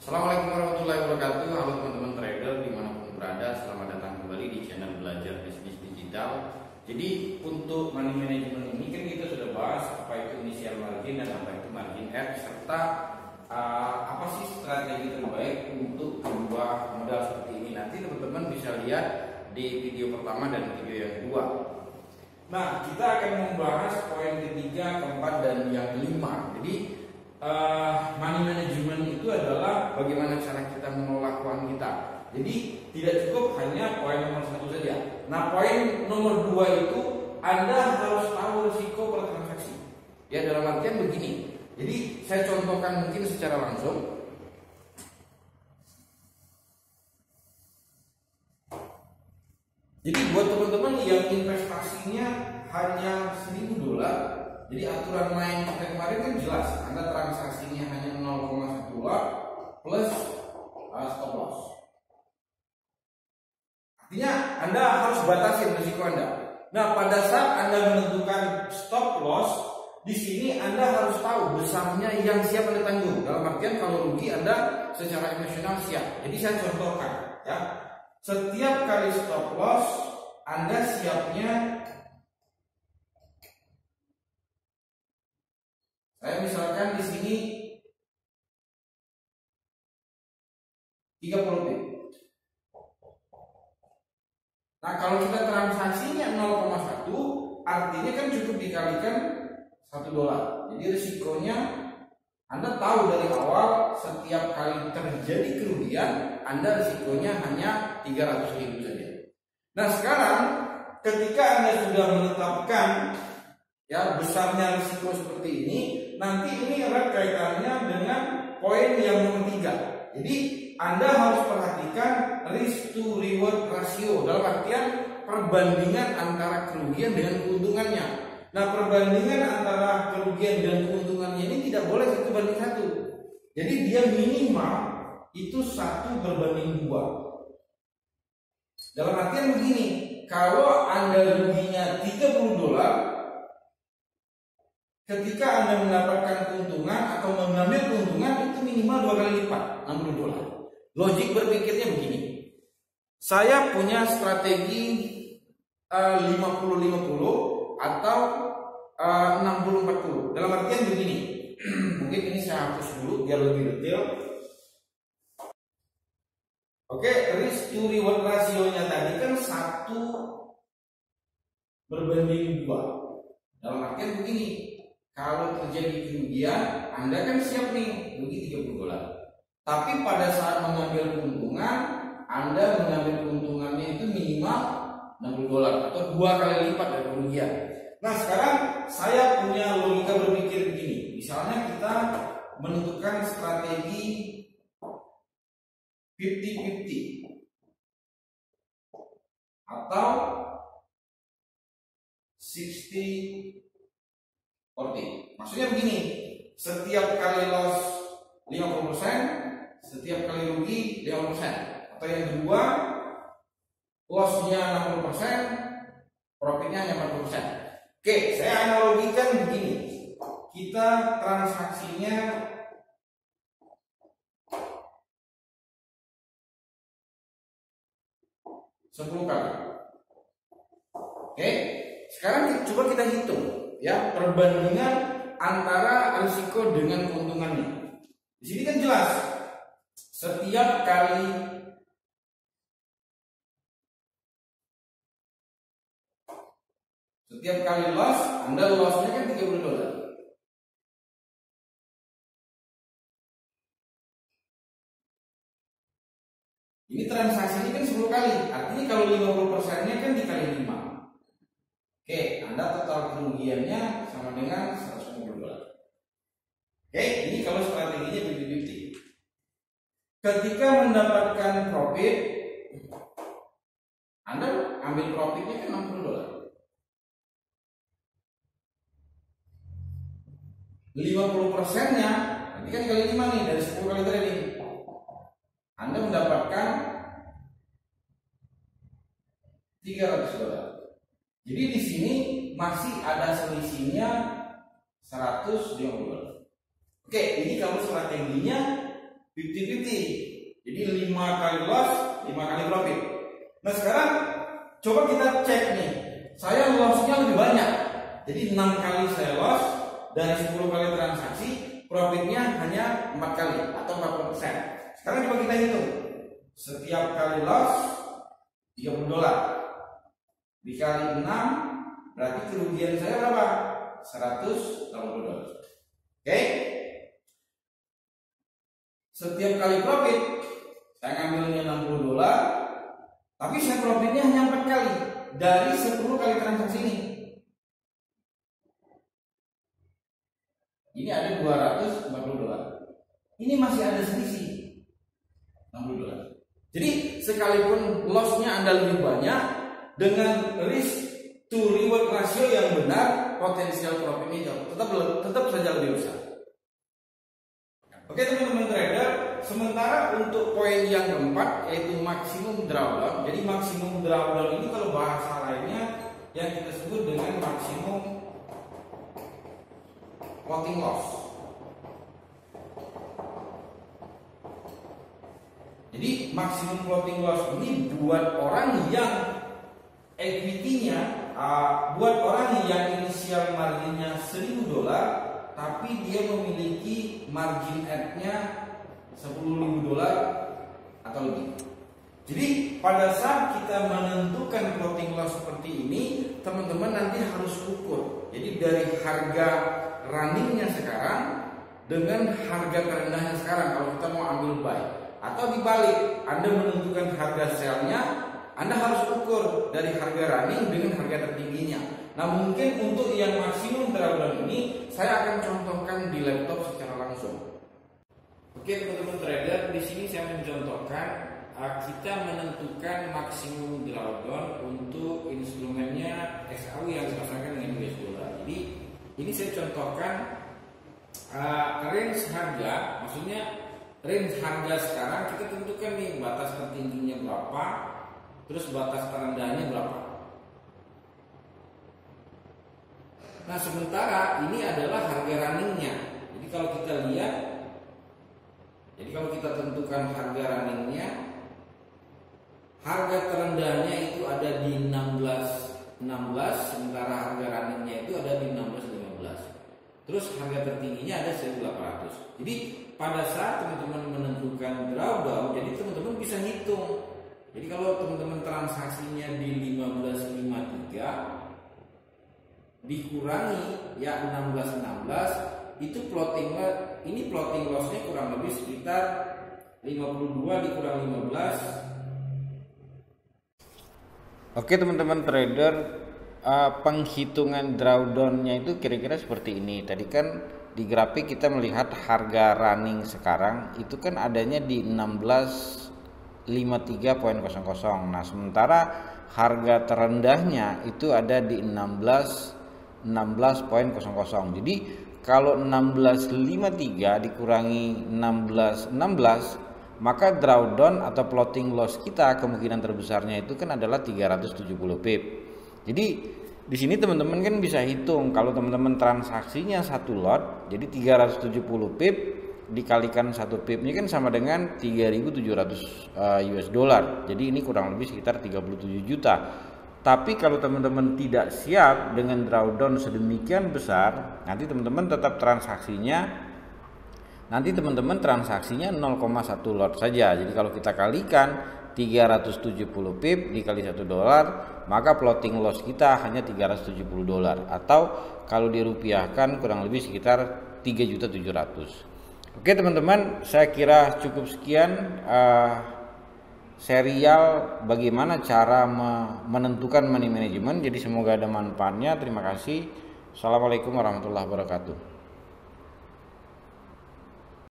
Assalamualaikum warahmatullahi wabarakatuh. Halo teman-teman trader dimanapun berada, selamat datang kembali di channel belajar bisnis digital. Jadi untuk money management ini kan kita sudah bahas apa itu initial margin dan apa itu margin add, serta apa sih strategi terbaik untuk membuat modal seperti ini. Nanti teman-teman bisa lihat di video pertama dan video yang kedua. Nah, kita akan membahas poin ketiga, keempat, dan yang kelima. Jadi money management itu adalah bagaimana cara kita mengelola keuangan kita. Jadi tidak cukup hanya poin nomor 1 saja. Nah, poin nomor 2 itu Anda harus tahu risiko bertransaksi. Ya, dalam artian begini. Jadi saya contohkan mungkin secara langsung. Jadi buat teman-teman yang investasinya hanya $1.000, jadi aturan main kita kemarin kan jelas, Anda transaksinya hanya $0,1 plus stop loss. Artinya Anda harus batasi risiko Anda. Nah, pada saat Anda menentukan stop loss, di sini Anda harus tahu besarnya yang siap Anda tanggung. Dalam artian kalau rugi Anda secara emosional siap. Jadi saya contohkan, ya. Setiap kali stop loss Anda siapnya, saya misalkan di sini 30 pip. Nah, kalau kita transaksinya 0,1, artinya kan cukup dikalikan $1. Jadi risikonya Anda tahu dari awal setiap kali terjadi kerugian, Anda risikonya hanya 300.000 saja. Nah, sekarang ketika Anda sudah menetapkan ya besarnya risiko seperti ini, nanti ini erat kaitannya dengan poin yang nomor 3. Jadi Anda harus perhatikan risk to reward ratio, dalam artian perbandingan antara kerugian dengan keuntungannya. Nah, perbandingan antara kerugian dan keuntungannya ini tidak boleh 1:1. Jadi dia minimal itu 1:2. Dalam artian begini, kalau Anda ruginya $30, ketika Anda mendapatkan keuntungan atau mengambil keuntungan itu minimal 2 kali lipat, $60. Logik berpikirnya begini. Saya punya strategi 50-50 atau 60-40. Dalam artian begini. Mungkin ini saya hapus dulu biar lebih detail. Oke, risk to reward rasionya tadi kan 1:2. Dalam artian begini. Kalau terjadi kerugian, Anda kan siap nih rugi $30. Tapi pada saat mengambil keuntungan, Anda mengambil keuntungannya itu minimal $60 atau 2 kali lipat dari kerugian. Nah, sekarang saya punya logika berpikir begini. Misalnya kita menentukan strategi 50-50 atau 60-40. Maksudnya begini, setiap kali loss 50%, setiap kali rugi 50%. Atau yang kedua, lossnya 60%, profitnya hanya 40%. Oke, saya analogikan begini. Kita transaksinya $10 kali. Oke, sekarang coba kita hitung ya perbandingan antara risiko dengan keuntungannya. Di sini kan jelas setiap kali loss, Anda lossnya kan $30. Ini transaksinya kan 10 kali. Artinya kalau 50%-nya kan dikali 5. Oke, Anda total kerugiannya sama dengan $150. Oke, ini kalau strateginya 50-50. Ketika mendapatkan profit, Anda ambil profitnya kan $60. 50%-nya, nanti kan kali 5 nih, dari 10 kali trading. Anda mendapatkan $300. Jadi di sini masih ada selisihnya $150. Oke, ini kalau strateginya 50-50. Jadi 5 kali loss, 5 kali profit. Nah sekarang coba kita cek nih. Saya lossnya lebih banyak. Jadi 6 kali saya loss dari 10 kali transaksi, profitnya hanya 4 kali atau 40%. Sekarang coba kita hitung. Setiap kali loss $30 dikali 6 berarti kerugian saya berapa? $180. Oke? Setiap kali profit saya ngambilnya $60, tapi saya profitnya hanya 4 kali dari 10 kali transaksi ini. Ini ada $240. Ini masih ada selisih $60. Jadi sekalipun lossnya Anda lebih banyak, dengan risk to reward ratio yang benar, potensial profitnya tetap saja lebih besar. Oke teman-teman trader, sementara untuk poin yang keempat yaitu maksimum drawdown. Jadi maksimum drawdown ini kalau bahasa lainnya yang kita sebut dengan maksimum floating loss. Jadi maksimum floating loss ini buat orang yang equity-nya, buat orang yang inisial marginnya $1.000, tapi dia memiliki margin add-nya $10.000 atau lebih. Jadi pada saat kita menentukan floating loss seperti ini, teman-teman nanti harus ukur. Jadi dari harga runningnya sekarang dengan harga terendahnya sekarang kalau kita mau ambil buy. Atau dibalik, Anda menentukan harga sell-nya, Anda harus ukur dari harga running dengan harga tertingginya. Nah mungkin untuk yang maksimum drawdown ini saya akan contohkan di laptop secara langsung. Oke teman-teman trader, di sini saya mencontohkan kita menentukan maksimum drawdown untuk instrumennya XAU yang dipasarkan dengan US dollar. Jadi ini saya contohkan range harga, maksudnya range harga sekarang kita tentukan nih batas tertingginya berapa, terus batas terendahnya berapa. Nah sementara ini adalah harga runningnya. Jadi kalau kita lihat, jadi kalau kita tentukan harga runningnya, harga terendahnya itu ada di 16.16, sementara harga runningnya itu ada di 16.15. Terus harga tertingginya ada 1.800. Jadi pada saat teman-teman menentukan drawdown, jadi teman-teman bisa hitung. Jadi kalau teman-teman transaksinya di 15.53 dikurangi ya 16.16, itu floating lossnya kurang lebih sekitar 52 dikurang 15. Oke teman-teman trader, penghitungan drawdownnya itu kira-kira seperti ini. Tadi kan di grafik kita melihat harga running sekarang itu kan adanya di 16.53.00. Nah sementara harga terendahnya itu ada di 16.00. Jadi kalau 16.53 dikurangi 16.16, maka drawdown atau floating loss kita kemungkinan terbesarnya itu kan adalah 370 pip. Jadi di sini teman-teman kan bisa hitung kalau teman-teman transaksinya satu lot, jadi 370 pip dikalikan 1 pipnya kan sama dengan 3.700 US dollar. Jadi ini kurang lebih sekitar 37 juta. Tapi kalau teman-teman tidak siap dengan drawdown sedemikian besar, nanti teman-teman tetap transaksinya 0,1 lot saja. Jadi kalau kita kalikan 370 pip dikali $1, maka floating loss kita hanya $370, atau kalau dirupiahkan kurang lebih sekitar 3.700.000. Oke teman-teman, saya kira cukup sekian serial bagaimana cara menentukan money management. Jadi semoga ada manfaatnya. Terima kasih. Assalamualaikum warahmatullahi wabarakatuh.